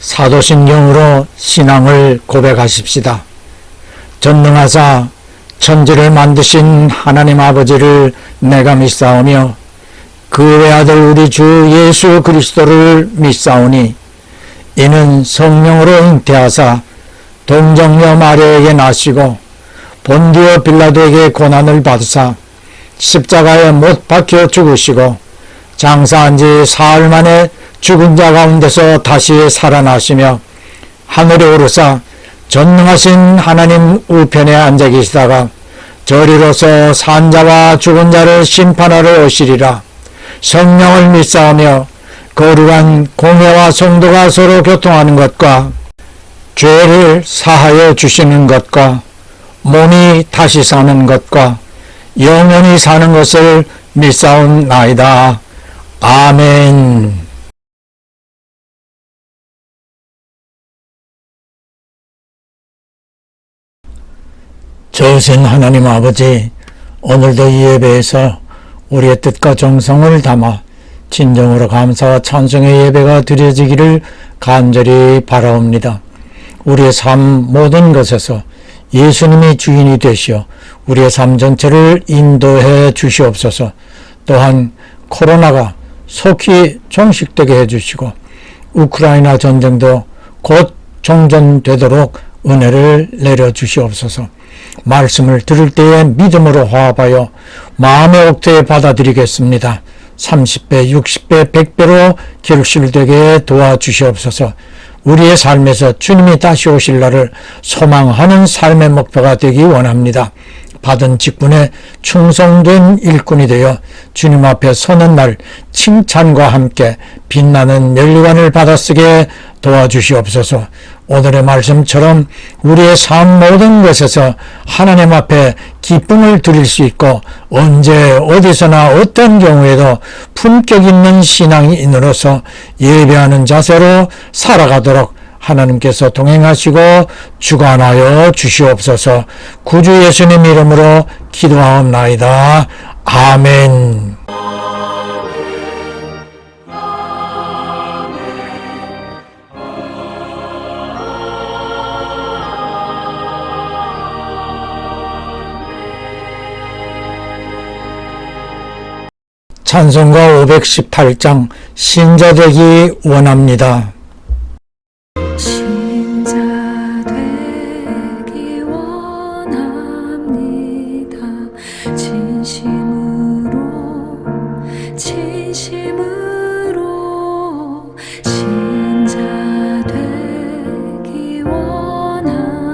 사도신경으로 신앙을 고백하십시다. 전능하사 천지를 만드신 하나님 아버지를 내가 믿사오며 그 외아들 우리 주 예수 그리스도를 믿사오니 이는 성령으로 잉태하사 동정녀 마리아에게 나시고 본디오 빌라도에게 고난을 받으사 십자가에 못 박혀 죽으시고 장사한 지 사흘 만에 죽은 자 가운데서 다시 살아나시며 하늘에 오르사 전능하신 하나님 우편에 앉아 계시다가 저리로서 산 자와 죽은 자를 심판하러 오시리라. 성령을 믿사오며 거룩한 공회와 성도가 서로 교통하는 것과 죄를 사하여 주시는 것과 몸이 다시 사는 것과 영원히 사는 것을 믿사옵나이다. 아멘. 좋으신 하나님 아버지, 오늘도 이 예배에서 우리의 뜻과 정성을 담아 진정으로 감사와 찬송의 예배가 드려지기를 간절히 바라옵니다. 우리의 삶 모든 것에서 예수님이 주인이 되시어 우리의 삶 전체를 인도해 주시옵소서. 또한 코로나가 속히 종식되게 해주시고 우크라이나 전쟁도 곧 종전되도록 은혜를 내려주시옵소서. 말씀을 들을 때에 믿음으로 화합하여 마음의 옥토에 받아들이겠습니다. 30배, 60배, 100배로 결실되게 도와주시옵소서. 우리의 삶에서 주님이 다시 오실 날을 소망하는 삶의 목표가 되기 원합니다. 받은 직분에 충성된 일꾼이 되어 주님 앞에 서는 날 칭찬과 함께 빛나는 면류관을 받아쓰게 도와주시옵소서. 오늘의 말씀처럼 우리의 삶 모든 것에서 하나님 앞에 기쁨을 드릴 수 있고 언제 어디서나 어떤 경우에도 품격 있는 신앙인으로서 예배하는 자세로 살아가도록 하나님께서 동행하시고 주관하여 주시옵소서. 구주 예수님 이름으로 기도하옵나이다. 아멘. 찬송가 518장 신자되기 원합니다. 신자 되기 원합니다. 진심으로 신자 되기 원합니다.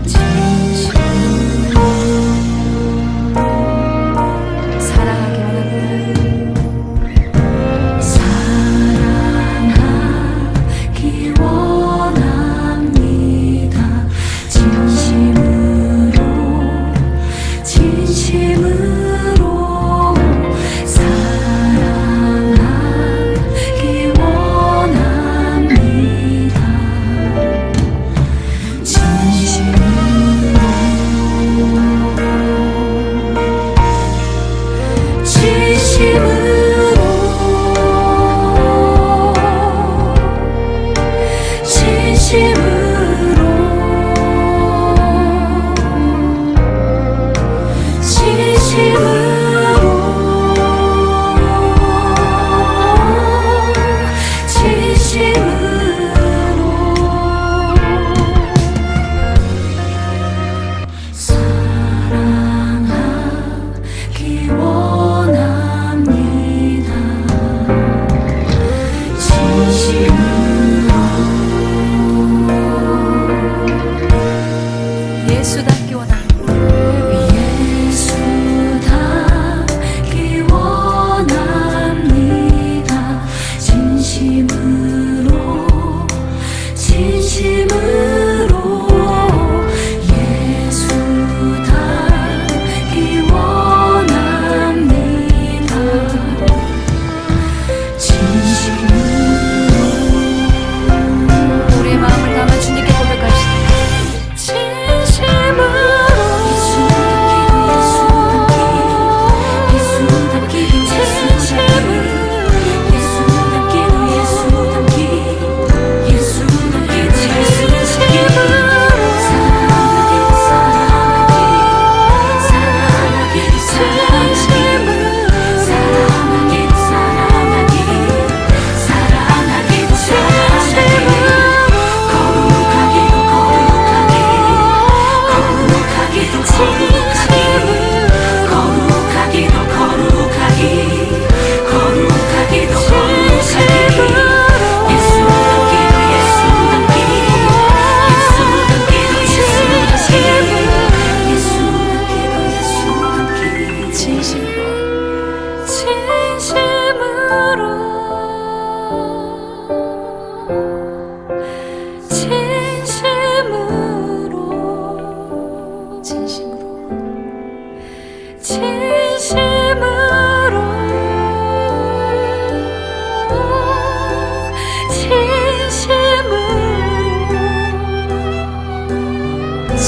진심으로 사랑하기 원합니다.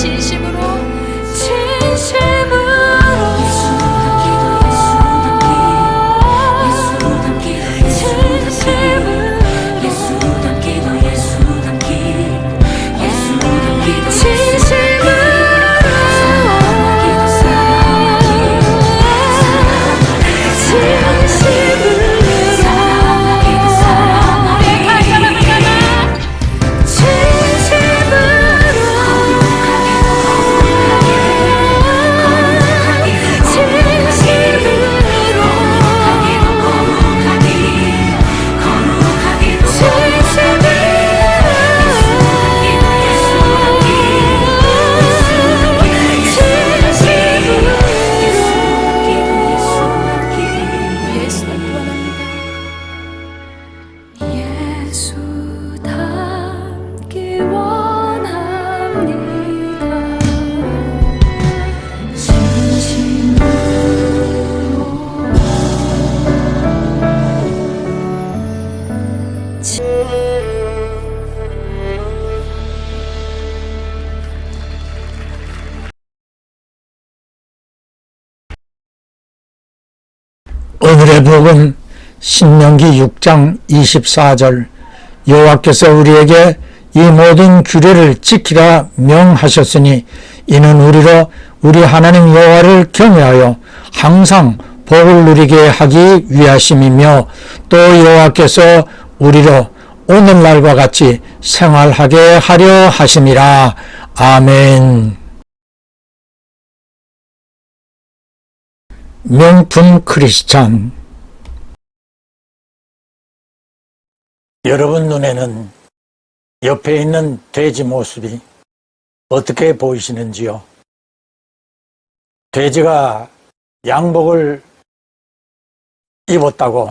진심으로 진심으로 오늘의 복음 신명기 6장 24절 여호와께서 우리에게 이 모든 규례를 지키라 명하셨으니 이는 우리로 우리 하나님 여호와를 경외하여 항상 복을 누리게 하기 위하심이며 또 여호와께서 우리로 오늘날과 같이 생활하게 하려 하심이라. 아멘. 명품 크리스찬. 여러분 눈에는 옆에 있는 돼지 모습이 어떻게 보이시는지요? 돼지가 양복을 입었다고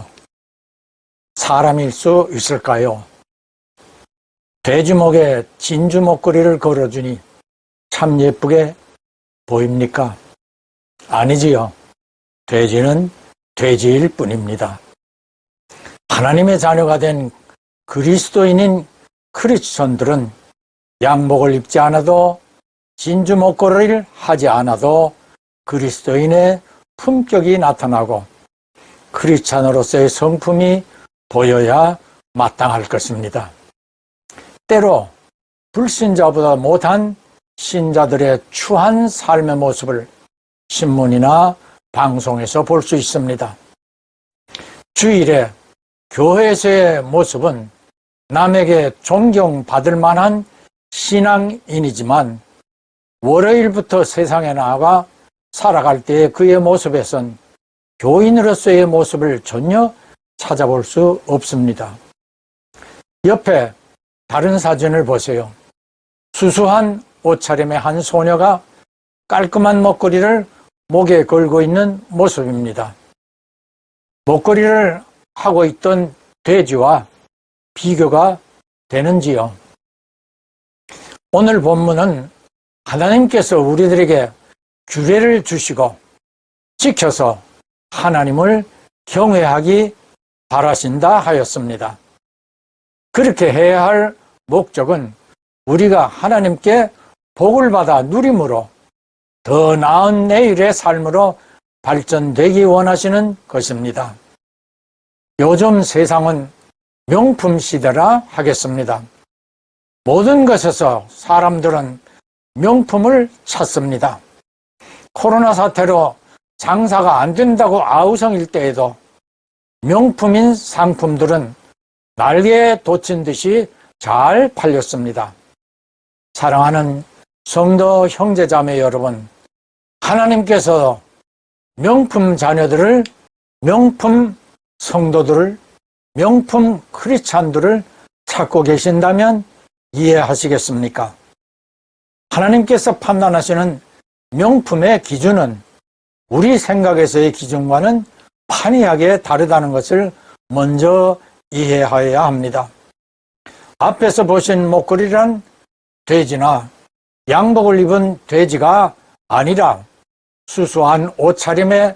사람일 수 있을까요? 돼지 목에 진주 목걸이를 걸어주니 참 예쁘게 보입니까? 아니지요. 돼지는 돼지일 뿐입니다. 하나님의 자녀가 된 그리스도인인 크리스천들은 양복을 입지 않아도 진주 목걸이를 하지 않아도 그리스도인의 품격이 나타나고 크리스찬으로서의 성품이 보여야 마땅할 것입니다. 때로 불신자보다 못한 신자들의 추한 삶의 모습을 신문이나 방송에서 볼 수 있습니다. 주일에 교회에서의 모습은 남에게 존경받을 만한 신앙인이지만 월요일부터 세상에 나아가 살아갈 때의 그의 모습에선 교인으로서의 모습을 전혀 찾아볼 수 없습니다. 옆에 다른 사진을 보세요. 수수한 옷차림의 한 소녀가 깔끔한 목걸이를 목에 걸고 있는 모습입니다. 목걸이를 하고 있던 돼지와 비교가 되는지요? 오늘 본문은 하나님께서 우리들에게 규례를 주시고 지켜서 하나님을 경외하기 바라신다 하였습니다. 그렇게 해야 할 목적은 우리가 하나님께 복을 받아 누림으로 더 나은 내일의 삶으로 발전되기 원하시는 것입니다. 요즘 세상은 명품 시대라 하겠습니다. 모든 것에서 사람들은 명품을 찾습니다. 코로나 사태로 장사가 안 된다고 아우성일 때에도 명품인 상품들은 날개에 돋친 듯이 잘 팔렸습니다. 사랑하는 성도 형제자매 여러분, 하나님께서 명품 자녀들을, 명품 성도들을, 명품 크리스찬들을 찾고 계신다면 이해하시겠습니까? 하나님께서 판단하시는 명품의 기준은 우리 생각에서의 기준과는 판이하게 다르다는 것을 먼저 이해하여야 합니다. 앞에서 보신 목걸이란 돼지나 양복을 입은 돼지가 아니라 수수한 옷차림의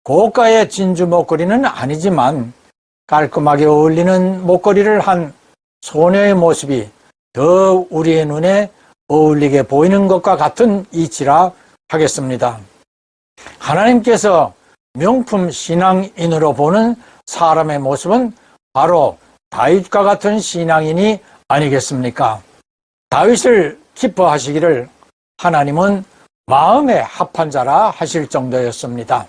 고가의 진주 목걸이는 아니지만 깔끔하게 어울리는 목걸이를 한 소녀의 모습이 더 우리의 눈에 어울리게 보이는 것과 같은 이치라 하겠습니다. 하나님께서 명품 신앙인으로 보는 사람의 모습은 바로 다윗과 같은 신앙인이 아니겠습니까? 다윗을 기뻐하시기를 하나님은 마음에 합한 자라 하실 정도였습니다.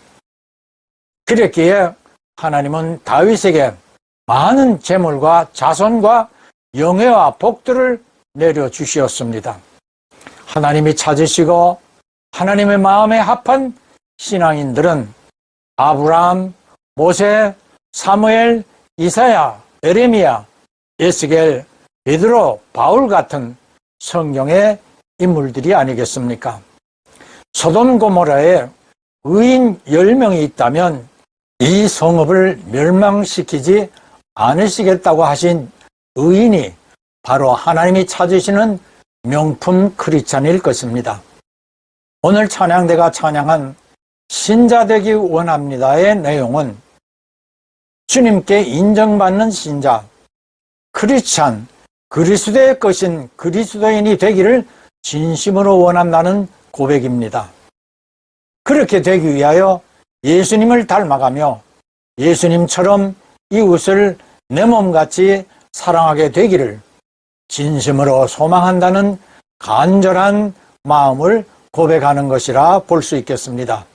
그랬기에 하나님은 다윗에게 많은 재물과 자손과 영예와 복들을 내려주시었습니다. 하나님이 찾으시고 하나님의 마음에 합한 신앙인들은 아브라함, 모세, 사무엘, 이사야, 에레미야, 에스겔, 베드로, 바울 같은 성경의 인물들이 아니겠습니까? 소돔 고모라에 의인 10명이 있다면 이 성읍을 멸망시키지 않으시겠다고 하신 의인이 바로 하나님이 찾으시는 명품 크리스찬일 것입니다. 오늘 찬양대가 찬양한 신자되기 원합니다의 내용은 주님께 인정받는 신자, 크리스찬, 그리스도의 것인 그리스도인이 되기를 진심으로 원한다는 고백입니다. 그렇게 되기 위하여 예수님을 닮아가며 예수님처럼 이웃을 내 몸같이 사랑하게 되기를 진심으로 소망한다는 간절한 마음을 고백하는 것이라 볼 수 있겠습니다.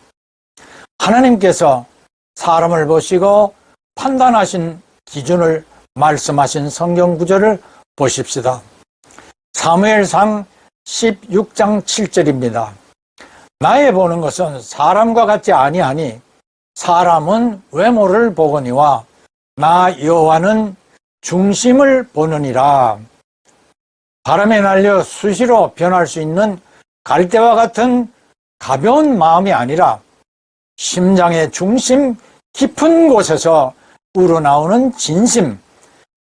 하나님께서 사람을 보시고 판단하신 기준을 말씀하신 성경 구절을 보십시다. 사무엘상 16장 7절입니다. 나의 보는 것은 사람과 같지 아니하니 사람은 외모를 보거니와 나 여호와는 중심을 보느니라. 바람에 날려 수시로 변할 수 있는 갈대와 같은 가벼운 마음이 아니라 심장의 중심 깊은 곳에서 우러나오는 진심,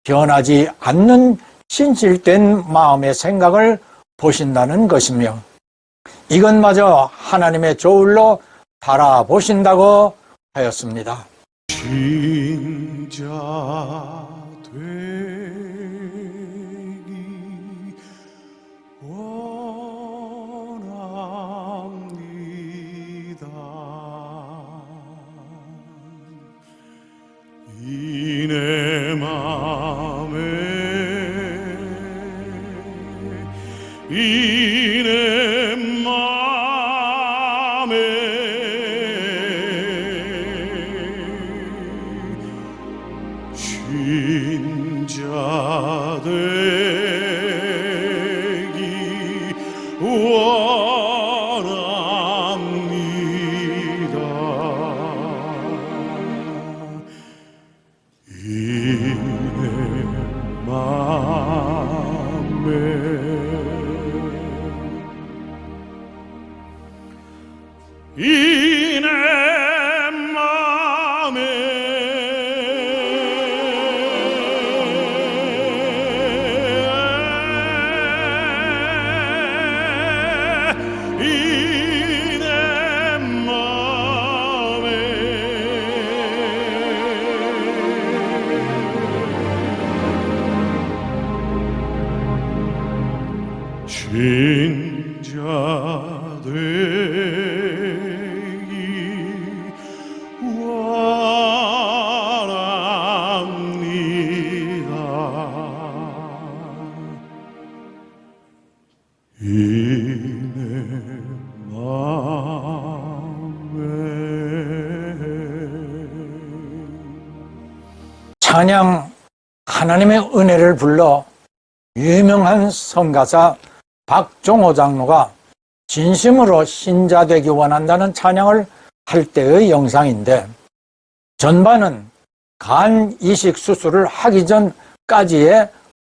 변하지 않는 진실된 마음의 생각을 보신다는 것이며 이것마저 하나님의 저울로 달아보신다고 하였습니다. 신자 되기 원합니다. 이 내 맘에 이 내 맘에 신자 되기 원합니다. 이 내 맘에 이 내 맘에 이 내 맘에 신자 되기 원합니다. 이 내 맘에 찬양 하나님의 은혜를 불러 유명한 성가사 박종호 장로가 진심으로 신자 되기 원한다는 찬양을 할 때의 영상인데 전반은 간 이식 수술을 하기 전까지의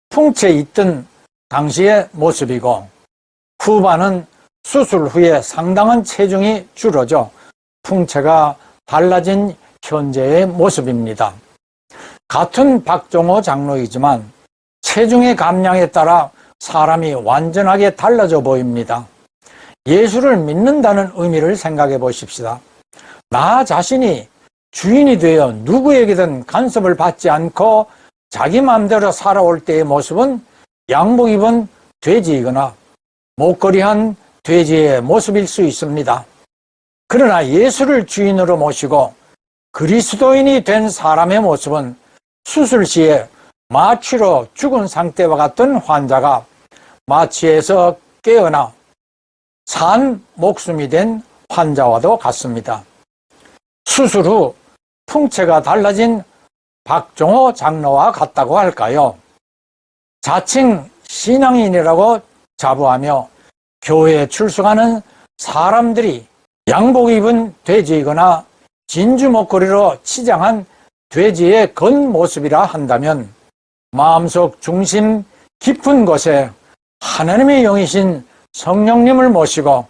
풍채 있던 당시의 모습이고 후반은 수술 후에 상당한 체중이 줄어져 풍채가 달라진 현재의 모습입니다. 같은 박종호 장로이지만 체중의 감량에 따라 사람이 완전하게 달라져 보입니다. 예수를 믿는다는 의미를 생각해 보십시다. 나 자신이 주인이 되어 누구에게든 간섭을 받지 않고 자기 마음대로 살아올 때의 모습은 양복 입은 돼지이거나 못거리한 돼지의 모습일 수 있습니다. 그러나 예수를 주인으로 모시고 그리스도인이 된 사람의 모습은 수술 시에 마취로 죽은 상태와 같던 환자가 마취에서 깨어나 산 목숨이 된 환자와도 같습니다. 수술 후 풍채가 달라진 박종호 장로와 같다고 할까요? 자칭 신앙인이라고 자부하며 교회에 출석하는 사람들이 양복 입은 돼지이거나 진주 목걸이로 치장한 돼지의 겉모습이라 한다면 마음속 중심 깊은 곳에 하나님의 영이신 성령님을 모시고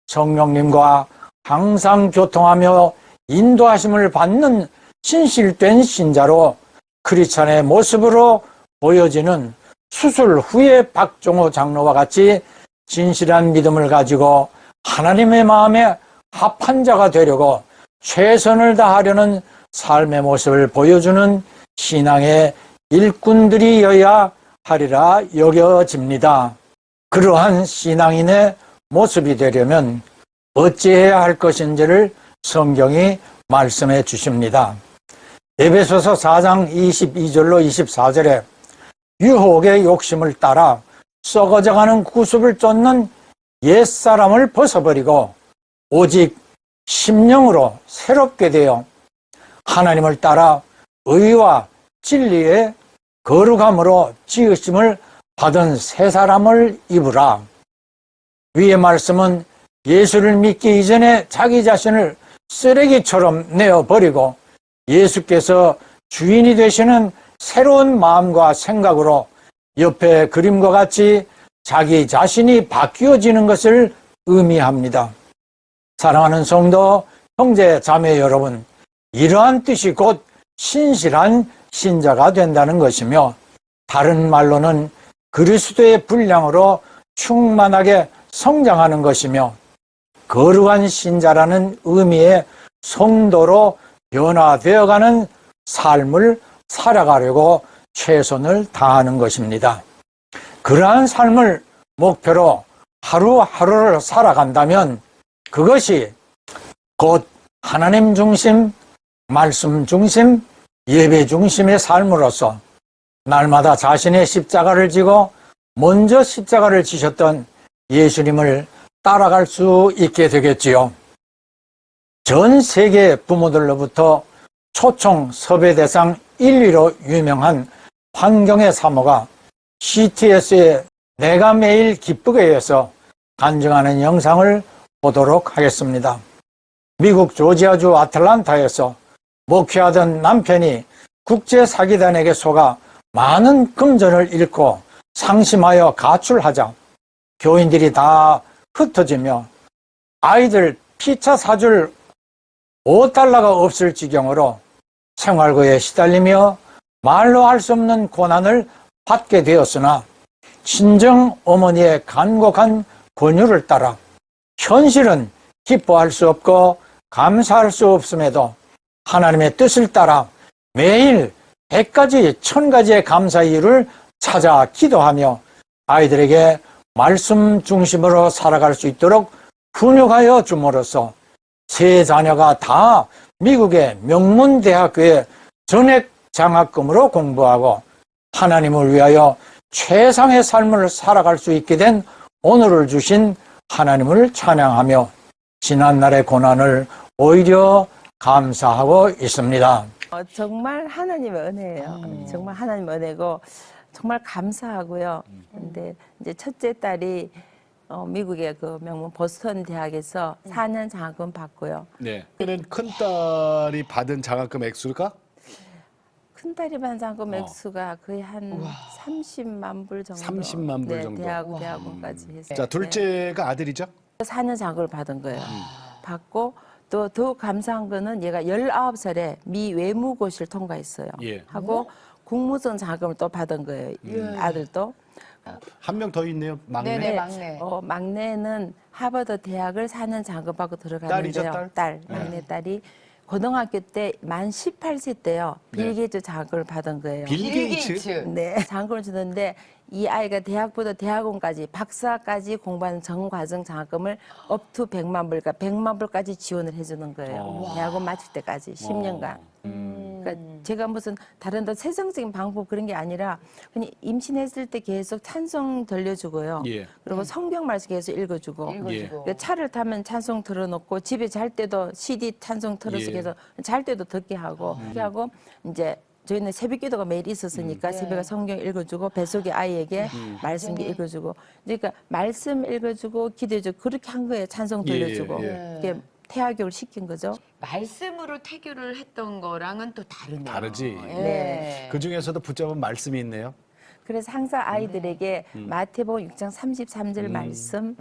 성령님과 항상 교통하며 인도하심을 받는 진실된 신자로 크리스찬의 모습으로 보여지는 수술 후의 박종호 장로와 같이 진실한 믿음을 가지고 하나님의 마음에 합한 자가 되려고 최선을 다하려는 삶의 모습을 보여주는 신앙의 일꾼들이어야 하리라 여겨집니다. 그러한 신앙인의 모습이 되려면 어찌해야 할 것인지를 성경이 말씀해 주십니다. 에베소서 4장 22절로 24절에 유혹의 욕심을 따라 썩어져가는 구습을 쫓는 옛사람을 벗어버리고 오직 심령으로 새롭게 되어 하나님을 따라 의와 진리의 거룩함으로 지으심을 받은 새 사람을 입으라. 위의 말씀은 예수를 믿기 이전에 자기 자신을 쓰레기처럼 내어버리고 예수께서 주인이 되시는 새로운 마음과 생각으로 옆에 그림과 같이 자기 자신이 바뀌어지는 것을 의미합니다. 사랑하는 성도, 형제, 자매 여러분, 이러한 뜻이 곧 신실한 신자가 된다는 것이며 다른 말로는 그리스도의 분량으로 충만하게 성장하는 것이며 거룩한 신자라는 의미의 성도로 변화되어가는 삶을 살아가려고 최선을 다하는 것입니다. 그러한 삶을 목표로 하루하루를 살아간다면 그것이 곧 하나님 중심, 말씀 중심, 예배 중심의 삶으로서 날마다 자신의 십자가를 지고 먼저 십자가를 지셨던 예수님을 따라갈 수 있게 되겠지요. 전 세계 부모들로부터 초청 섭외 대상 1위로 유명한 환경의 사모가 CTS의 내가 매일 기쁘게에서 간증하는 영상을 보도록 하겠습니다. 미국 조지아주 아틀란타에서 목회하던 남편이 국제사기단에게 속아 많은 금전을 잃고 상심하여 가출하자 교인들이 다 흩어지며 아이들 피자 사줄 $5가 없을 지경으로 생활고에 시달리며 말로 할 수 없는 고난을 받게 되었으나 친정 어머니의 간곡한 권유를 따라 현실은 기뻐할 수 없고 감사할 수 없음에도 하나님의 뜻을 따라 매일 100가지, 1000가지의 감사 이유를 찾아 기도하며 아이들에게 말씀 중심으로 살아갈 수 있도록 훈육하여 줌으로써 세 자녀가 다 미국의 명문대학교에 전액 장학금으로 공부하고 하나님을 위하여 최상의 삶을 살아갈 수 있게 된 오늘을 주신 하나님을 찬양하며 지난날의 고난을 오히려 감사하고 있습니다. 정말 하나님의 은혜예요. 정말 하나님의 은혜고 정말 감사하고요. 근데 이제 첫째 딸이 미국의 그 명문 보스턴 대학에서 4년 장학금 받고요. 네. 그는 큰 딸이 받은 장학금 액수가 큰 딸이 받은 장학금 액수가 거의 한 30만 불 정도. 30만 불 정도. 대학원까지 해서. 자, 둘째가 아들이죠? 4년 장학금을 받은 거예요. 받고 또 더 감사한 거는 얘가 19살에 미 외무고시를 통과했어요. 예. 하고 국무원 장학금을 또 받은 거예요. 아들도. 한 명 더 있네요. 막내. 네네, 막내. 막내는 하버드 대학을 4년 장학금 받고 들어갔는데요. 딸이죠, 딸? 딸, 막내 딸이 고등학교 때 만 18세 때요. 빌 게이츠 장학금을 받은 거예요. 빌 게이츠? 네, 장학금을 주는데 이 아이가 대학부터 대학원까지 박사까지 공부하는 전 과정 장학금을 업투 100만 불, 그러니까 100만 불까지 지원을 해주는 거예요. 대학원 마칠 때까지 10년간. 그러니까 제가 무슨 다른 더 세상적인 방법 그런 게 아니라 그냥 임신했을 때 계속 찬송 들려주고요. 예. 그리고 성경 말씀 계속 읽어주고. 예. 그러니까 차를 타면 찬송 틀어놓고 집에 잘 때도 CD 찬송 틀어서 예. 계속 잘 때도 듣게 하고 그렇게 하고 이제 저희는 새벽 기도가 매일 있었으니까 새벽에 성경 읽어주고 뱃속의 아이에게 말씀 읽어주고 그러니까 말씀 읽어주고 기도해주고 그렇게 한 거예요. 찬송 들려주고 그게 태아교를 시킨 거죠. 말씀으로 태교를 했던 거랑은 또 다르네요. 다르지. 네. 그 중에서도 붙잡은 말씀이 있네요. 그래서 항상 아이들에게 마태복음 6장 33절 말씀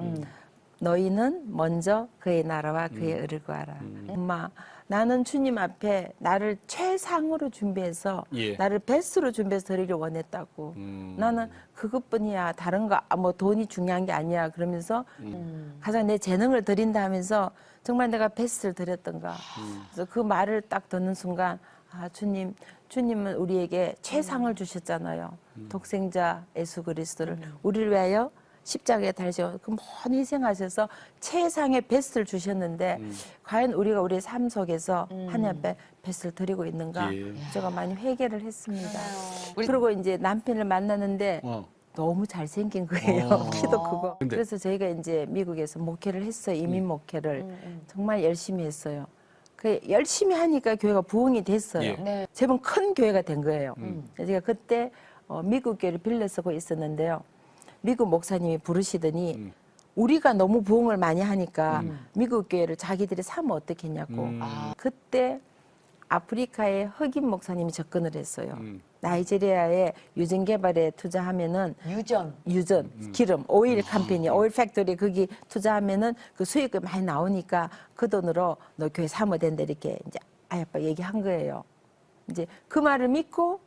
너희는 먼저 그의 나라와 그의 의를 구하라. 엄마 나는 주님 앞에 나를 최상으로 준비해서 예. 나를 베스트로 준비해서 드리려 원했다고. 나는 그것뿐이야. 다른 거 뭐 돈이 중요한 게 아니야. 그러면서 가장 내 재능을 드린다 하면서 정말 내가 베스트를 드렸던가. 그래서 그 말을 딱 듣는 순간 아 주님은 우리에게 최상을 주셨잖아요. 독생자 예수 그리스도를 우리를 위하여 십자가에 달리셔서 그 먼 희생하셔서 최상의 베스트를 주셨는데 과연 우리가 우리의 삶 속에서 하나님 앞에 베스트를 드리고 있는가 예. 제가 많이 회개를 했습니다. 그리고 이제 남편을 만나는데 너무 잘생긴 거예요. 키도 크고. 근데- 그래서 저희가 이제 미국에서 목회를 했어요. 이민 목회를 정말 열심히 했어요. 그 열심히 하니까 교회가 부흥이 됐어요. 예. 네. 제법 큰 교회가 된 거예요. 제가 그때 미국 교회를 빌려 쓰고 있었는데요. 미국 목사님이 부르시더니 우리가 너무 부흥을 많이 하니까 미국 교회를 자기들이 사면 어떻겠냐고. 그때 아프리카의 흑인 목사님이 접근을 했어요. 나이지리아의 유전 개발에 투자하면은 유전, 기름, 오일 컴퍼니, 오일 팩토리 거기 투자하면은 그 수익이 많이 나오니까 그 돈으로 너 교회 사면 된다 이렇게 이제 아이 아빠 얘기한 거예요. 이제 그 말을 믿고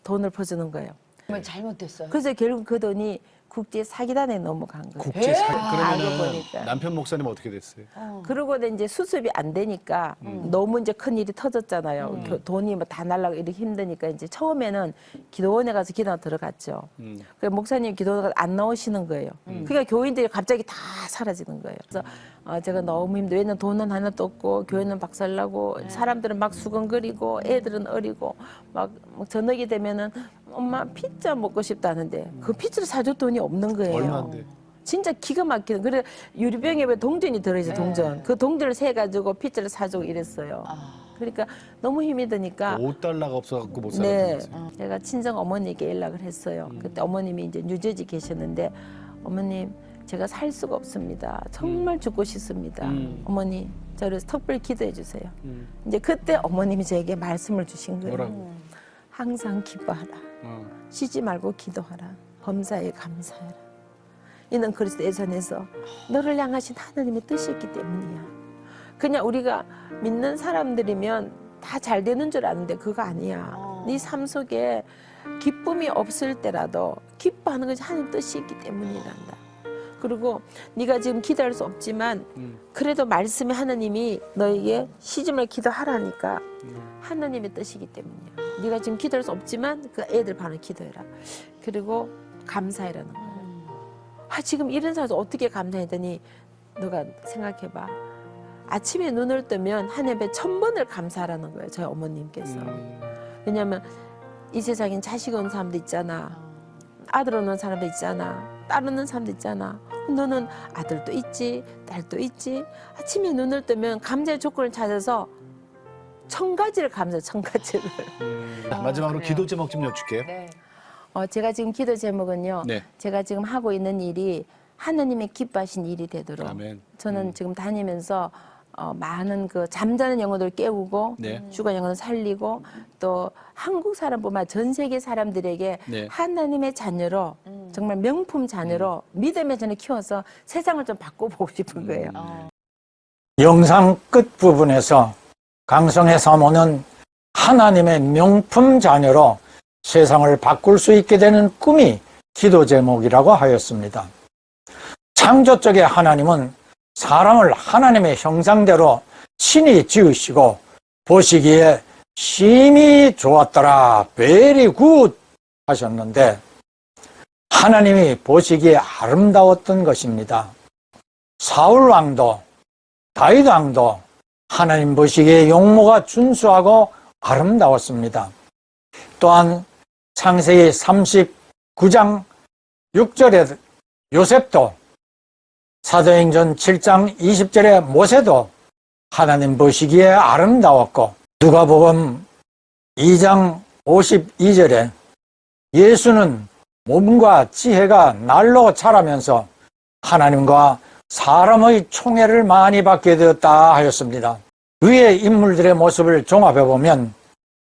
돈을 퍼주는 거예요. 정말 잘못됐어요. 그래서 결국 그 돈이 국제 사기단에 넘어간 거예요. 국제 사 알고 그러면은 보니까. 남편 목사님 어떻게 됐어요? 그러고 이제 수습이 안 되니까 너무 이제 큰 일이 터졌잖아요. 돈이 뭐 다 날라가 이렇게 힘드니까 이제 처음에는 기도원에 가서 기도가 들어갔죠. 그 목사님 기도가 안 나오시는 거예요. 그러니까 교인들이 갑자기 다 사라지는 거예요. 그래서 제가 너무 힘들어. 왜냐면 돈은 하나도 없고 교회는 박살나고 사람들은 막 수건거리고 애들은 어리고 막 저녁이 되면은 엄마 피자 먹고 싶다는데 그 피자를 사줄 돈이 없는 거예요. 얼마인데? 진짜 기가 막히는. 그래 유리병에 왜 동전이 들어있어 동전. 그 동전을 세 가지고 피자를 사주고 이랬어요. 그러니까 너무 힘이 드니까. 5달러가 없어갖고 못 네, 살았어요. 제가 친정 어머니께 연락을 했어요. 그때 어머님이 이제 뉴저지 계셨는데 어머님 제가 살 수가 없습니다. 정말 죽고 싶습니다. 어머니 저를 특별히 기도해 주세요. 이제 그때 어머님이 저에게 말씀을 주신 거예요. 뭐라고? 항상 기뻐하라. 쉬지 말고 기도하라. 범사에 감사해라. 이는 그리스도 예선에서 너를 향하신 하나님의 뜻이었기 때문이야. 그냥 우리가 믿는 사람들이면 다 잘 되는 줄 아는데 그거 아니야. 네 삶 속에 기쁨이 없을 때라도 기뻐하는 것이 하나님 뜻이 있기 때문이란다. 그리고 네가 지금 기도할 수 없지만 그래도 말씀에 하나님이 너에게 쉬지 말고 기도하라니까 하나님의 뜻이기 때문이야. 네가 지금 기도할 수 없지만 그 애들 반을 기도해라. 그리고 감사해라는 거야. 아 지금 이런 상황에서 어떻게 감사했더니 너가 생각해봐. 아침에 눈을 뜨면 하나님께 1000번을 감사하라는 거예요. 저희 어머님께서. 왜냐하면 이 세상엔 자식 없는 사람도 있잖아. 아들 없는 사람도 있잖아. 딸 없는 사람도 있잖아. 너는 아들도 있지, 딸도 있지. 아침에 눈을 뜨면 감사의 조건을 찾아서 1000가지를 감사해, 1000가지를. 마지막으로 그래요. 기도 제목 좀 여쭐게요. 네. 제가 지금 기도 제목은요. 네. 제가 지금 하고 있는 일이 하나님의 기뻐하신 일이 되도록. 아멘. 저는 지금 다니면서 많은 그 잠자는 영혼들을 깨우고 네. 죽은 영혼을 살리고 또 한국 사람뿐만 전 세계 사람들에게 네. 하나님의 자녀로 정말 명품 자녀로 믿음의 자녀 키워서 세상을 좀 바꿔보고 싶은 거예요. 영상 끝부분에서 강성의 사모는 하나님의 명품 자녀로 세상을 바꿀 수 있게 되는 꿈이 기도 제목이라고 하였습니다. 창조 쪽에 하나님은 사람을 하나님의 형상대로 친히 지으시고 보시기에 심히 좋았더라. very good 하셨는데 하나님이 보시기에 아름다웠던 것입니다. 사울 왕도 다윗 왕도 하나님 보시기에 용모가 준수하고 아름다웠습니다. 또한 창세기 39장 6절에 요셉도 사도행전 7장 20절에 모세도 하나님 보시기에 아름다웠고 누가복음 2장 52절에 예수는 몸과 지혜가 날로 자라면서 하나님과 사람의 총애를 많이 받게 되었다 하였습니다. 위의 인물들의 모습을 종합해 보면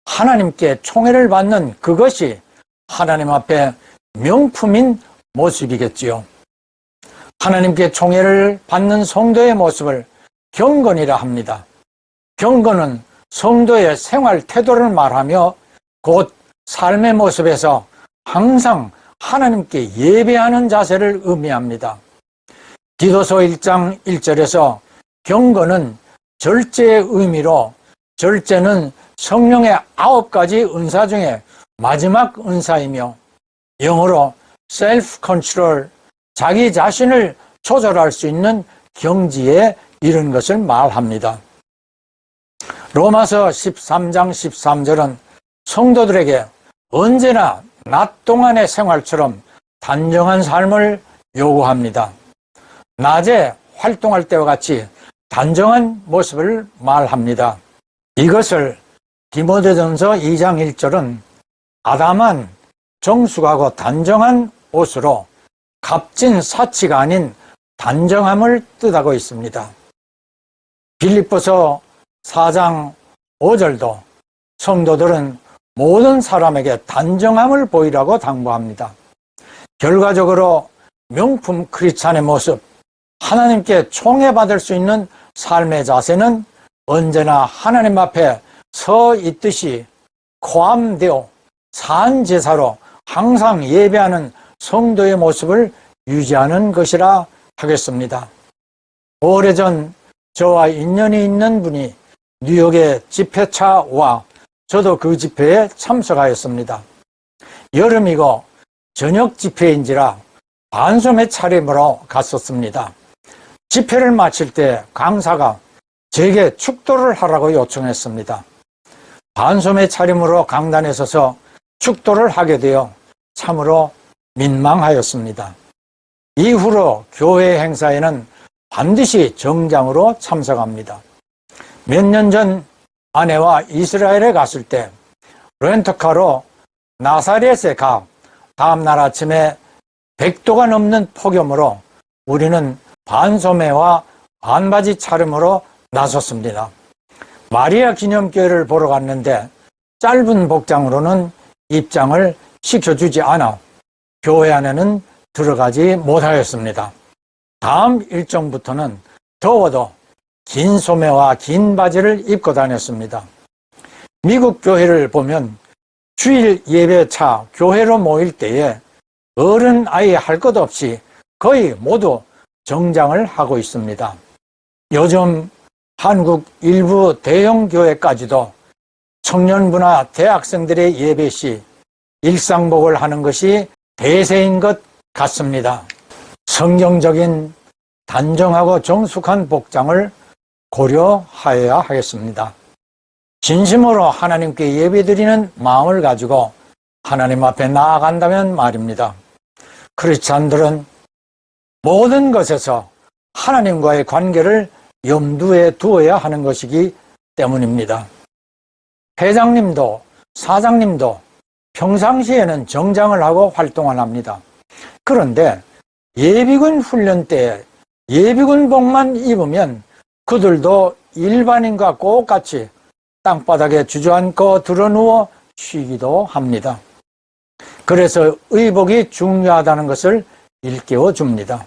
하나님께 총애를 받는 그것이 하나님 앞에 명품인 모습이겠지요. 하나님께 총애를 받는 성도의 모습을 경건이라 합니다. 경건은 성도의 생활 태도를 말하며 곧 삶의 모습에서 항상 하나님께 예배하는 자세를 의미합니다. 디도서 1장 1절에서 경건은 절제의 의미로 절제는 성령의 9가지 은사 중에 마지막 은사이며 영어로 self-control, 자기 자신을 조절할 수 있는 경지에 이른 것을 말합니다. 로마서 13장 13절은 성도들에게 언제나 낮 동안의 생활처럼 단정한 삶을 요구합니다. 낮에 활동할 때와 같이 단정한 모습을 말합니다. 이것을 디모데전서 2장 1절은 아담한 정숙하고 단정한 옷으로 값진 사치가 아닌 단정함을 뜻하고 있습니다. 빌립보서 4장 5절도 성도들은 모든 사람에게 단정함을 보이라고 당부합니다. 결과적으로 명품 크리스찬의 모습, 하나님께 총애받을 수 있는 삶의 자세는 언제나 하나님 앞에 서 있듯이 포함되어 산 제사로 항상 예배하는 성도의 모습을 유지하는 것이라 하겠습니다. 오래전 저와 인연이 있는 분이 뉴욕의 집회차와 저도 그 집회에 참석하였습니다. 여름이고 저녁 집회인지라 반소매 차림으로 갔었습니다. 집회를 마칠 때 강사가 제게 축도를 하라고 요청했습니다. 반소매 차림으로 강단에 서서 축도를 하게 되어 참으로 민망하였습니다. 이후로 교회 행사에는 반드시 정장으로 참석합니다. 몇 년 전 아내와 이스라엘에 갔을 때 렌터카로 나사렛에 가 다음날 아침에 100도가 넘는 폭염으로 우리는 반소매와 반바지 차림으로 나섰습니다. 마리아 기념교회를 보러 갔는데 짧은 복장으로는 입장을 시켜주지 않아 교회 안에는 들어가지 못하였습니다. 다음 일정부터는 더워도 긴 소매와 긴 바지를 입고 다녔습니다. 미국 교회를 보면 주일 예배차 교회로 모일 때에 어른 아이 할 것 없이 거의 모두 정장을 하고 있습니다. 요즘 한국 일부 대형 교회까지도 청년부나 대학생들의 예배 시 일상복을 하는 것이 대세인 것 같습니다. 성경적인 단정하고 정숙한 복장을 고려하여야 하겠습니다. 진심으로 하나님께 예배드리는 마음을 가지고 하나님 앞에 나아간다면 말입니다. 크리스찬들은 모든 것에서 하나님과의 관계를 염두에 두어야 하는 것이기 때문입니다. 회장님도 사장님도 평상시에는 정장을 하고 활동을 합니다. 그런데 예비군 훈련 때 예비군복만 입으면 그들도 일반인과 똑같이 땅바닥에 주저앉고 드러누워 쉬기도 합니다. 그래서 의복이 중요하다는 것을 일깨워 줍니다.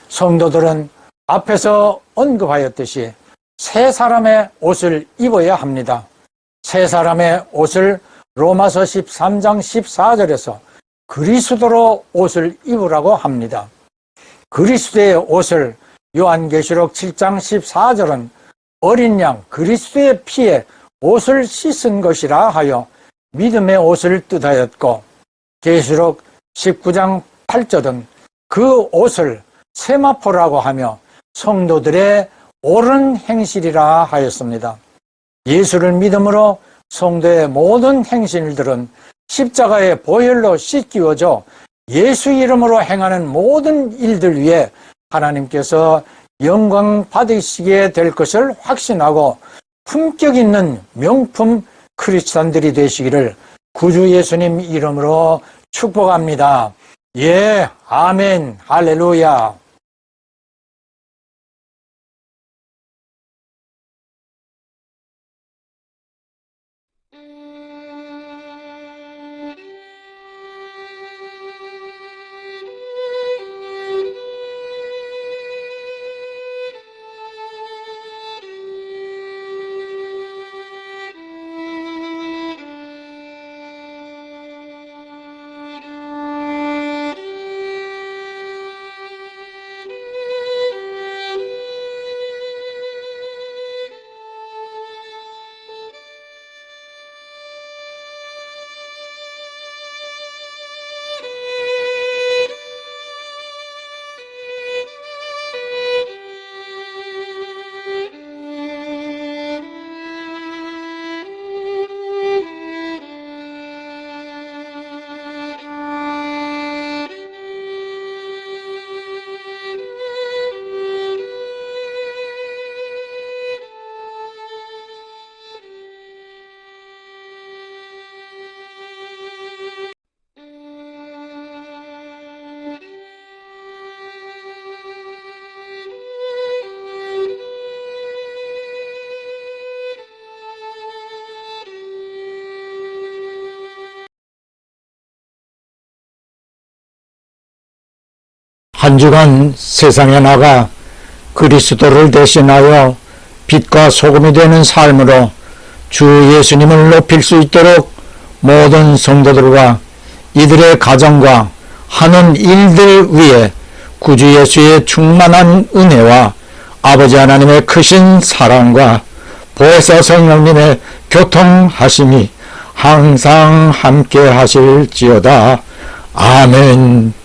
성도들은 앞에서 언급하였듯이 새 사람의 옷을 입어야 합니다. 새 사람의 옷을 로마서 13장 14절에서 그리스도로 옷을 입으라고 합니다. 그리스도의 옷을 요한계시록 7장 14절은 어린 양 그리스도의 피에 옷을 씻은 것이라 하여 믿음의 옷을 뜻하였고 계시록 19장 8절은 그 옷을 세마포라고 하며 성도들의 옳은 행실이라 하였습니다. 예수를 믿음으로 성도의 모든 행실들은 십자가의 보혈로 씻기워져 예수 이름으로 행하는 모든 일들 위에 하나님께서 영광 받으시게 될 것을 확신하고 품격 있는 명품 크리스찬들이 되시기를 구주 예수님 이름으로 축복합니다. 예, 아멘, 할렐루야. 한 주간 세상에 나가 그리스도를 대신하여 빛과 소금이 되는 삶으로 주 예수님을 높일 수 있도록 모든 성도들과 이들의 가정과 하는 일들 위에 구주 예수의 충만한 은혜와 아버지 하나님의 크신 사랑과 보혜사 성령님의 교통하심이 항상 함께 하실지어다. 아멘.